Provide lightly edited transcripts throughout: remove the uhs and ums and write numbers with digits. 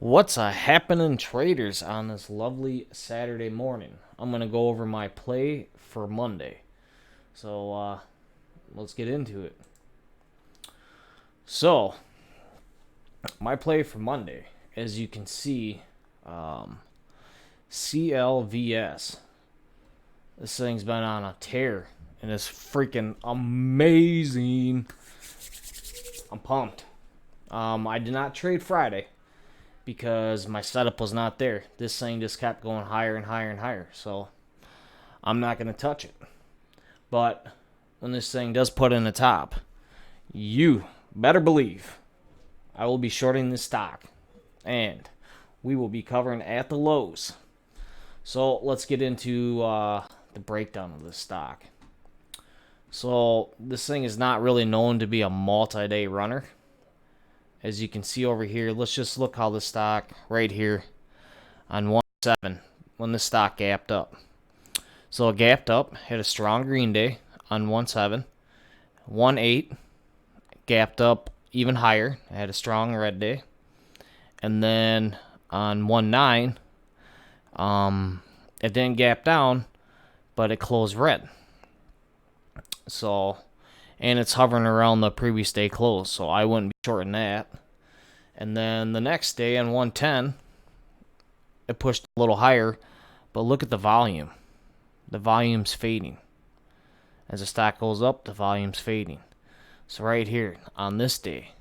What's a happening, traders, on this lovely Saturday morning? I'm gonna go over my play for Monday. So let's get into it. So my play for Monday, as you can see, um, clvs. This thing's been on a tear and it's freaking amazing. I'm pumped. I did not trade Friday because my setup was not there. This thing just kept going higher and higher and higher. So I'm not going to touch it. But when this thing does put in the top, you better believe I will be shorting this stock. And we will be covering at the lows. So let's get into the breakdown of this stock. So this thing is not really known to be a multi-day runner. As you can see over here, let's just look how the stock right here on 1.7 when the stock gapped up. So it gapped up, had a strong green day on 1.7, 1.8 gapped up even higher, had a strong red day, and then on 1.9, it didn't gap down, but it closed red. So, and it's hovering around the previous day close, so I wouldn't be shorting that. And then the next day on 110, it pushed a little higher, but look at the volume. The volume's fading. As the stock goes up, the volume's fading. So right here on this day,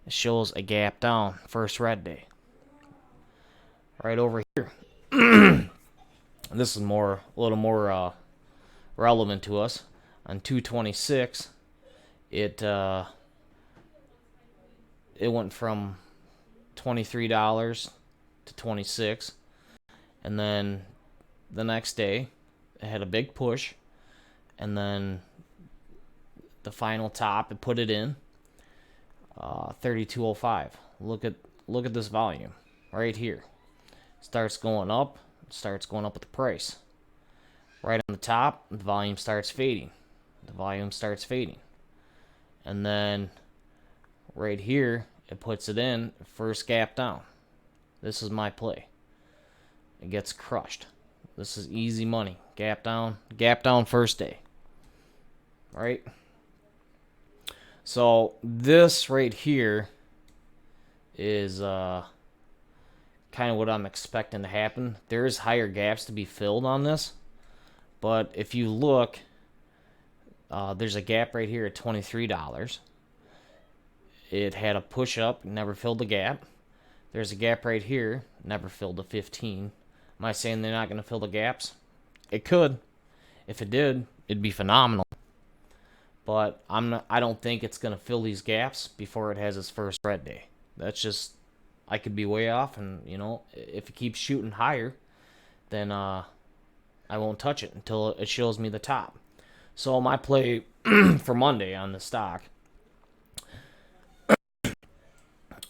it shows a gap down, first red day. Right over here. This is a little more relevant to us. On 226, it went from $23 to 26, and then the next day it had a big push, and then the final top it put it in 32.05. Look at this volume right here. Starts going up with the price. Right on the top, the volume starts fading. And then right here, it puts it in, first gap down. This is my play. It gets crushed. This is easy money. Gap down first day. Right? So this right here is kind of what I'm expecting to happen. There's higher gaps to be filled on this. But if you look, there's a gap right here at $23. It had a push up, never filled the gap. There's a gap right here, never filled the 15. Am I saying they're not going to fill the gaps? It could. If it did, it'd be phenomenal. But I don't think it's going to fill these gaps before it has its first red day. That's just, I could be way off, and if it keeps shooting higher, then I won't touch it until it shows me the top. So my play for Monday on the stock,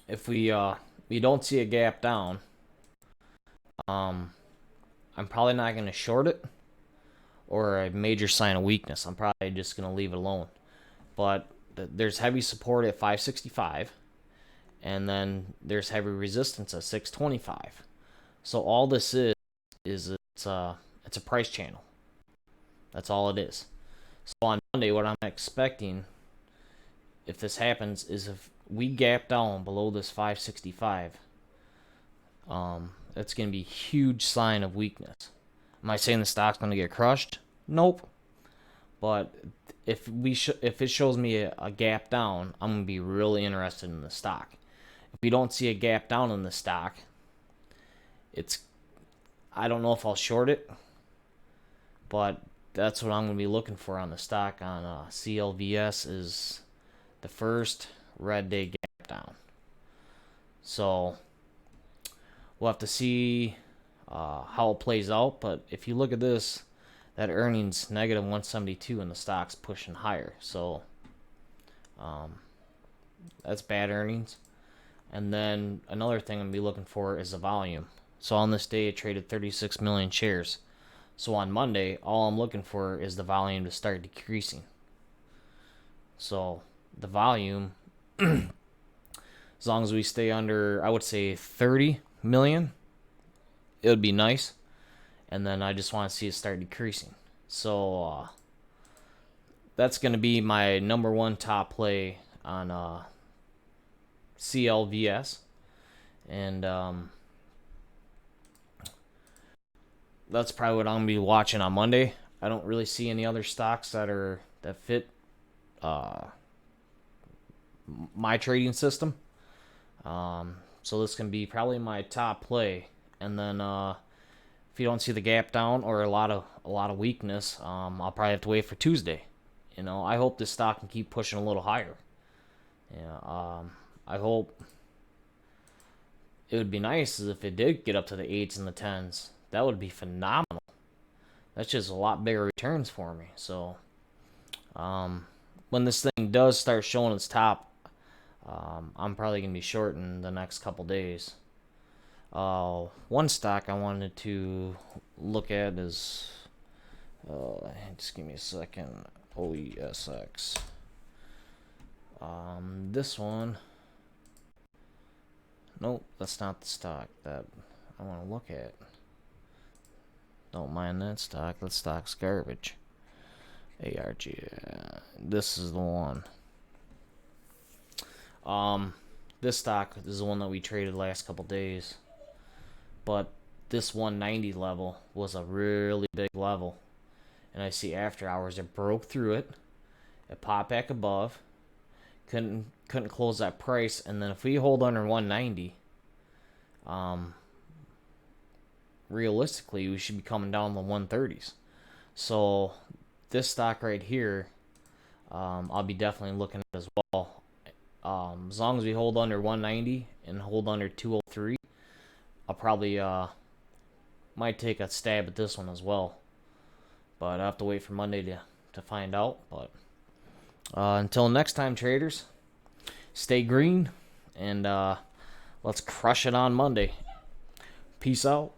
if we don't see a gap down, I'm probably not going to short it, or a major sign of weakness. I'm probably just going to leave it alone. But there's heavy support at 565, and then there's heavy resistance at 625. So all this is it's a price channel. That's all it is. So on Monday, what I'm expecting, if this happens, is if we gap down below this 565, that's going to be a huge sign of weakness. Am I saying the stock's going to get crushed? Nope. But if it shows me a gap down, I'm going to be really interested in the stock. If we don't see a gap down in the stock, I don't know if I'll short it, but that's what I'm going to be looking for on the stock on clvs is the first red day gap down. So we'll have to see how it plays out. But if you look at this, that earnings negative 172 and the stock's pushing higher. So that's bad earnings. And then another thing I'm going to be looking for is the volume. So on this day, it traded 36 million shares. So on Monday, all I'm looking for is the volume to start decreasing. So the volume As long as we stay under, I would say 30 million, it would be nice. And then I just want to see it start decreasing. So that's going to be my number one top play on clvs. And that's probably what I'm going to be watching on Monday. I don't really see any other stocks that fit my trading system. So this can be probably my top play. And then if you don't see the gap down or a lot of weakness, I'll probably have to wait for Tuesday. I hope this stock can keep pushing a little higher. I hope it would be nice if it did get up to the 8s and the 10s. That would be phenomenal. That's just a lot bigger returns for me. So when this thing does start showing its top, I'm probably going to be short in the next couple days. One stock I wanted to look at is, just give me a second, OESX. This one, nope, that's not the stock that I want to look at. Don't mind that stock. That stock's garbage. ARG. This is the one. This stock is the one that we traded last couple days. But this 190 level was a really big level. And I see after hours it broke through it. It popped back above. Couldn't close that price. And then if we hold under 190, realistically we should be coming down the 130s. So this stock right here, I'll be definitely looking at as well. As long as we hold under 190 and hold under 203, I'll probably might take a stab at this one as well. But I have to wait for Monday to find out. But until next time, traders, stay green and let's crush it on Monday. Peace out.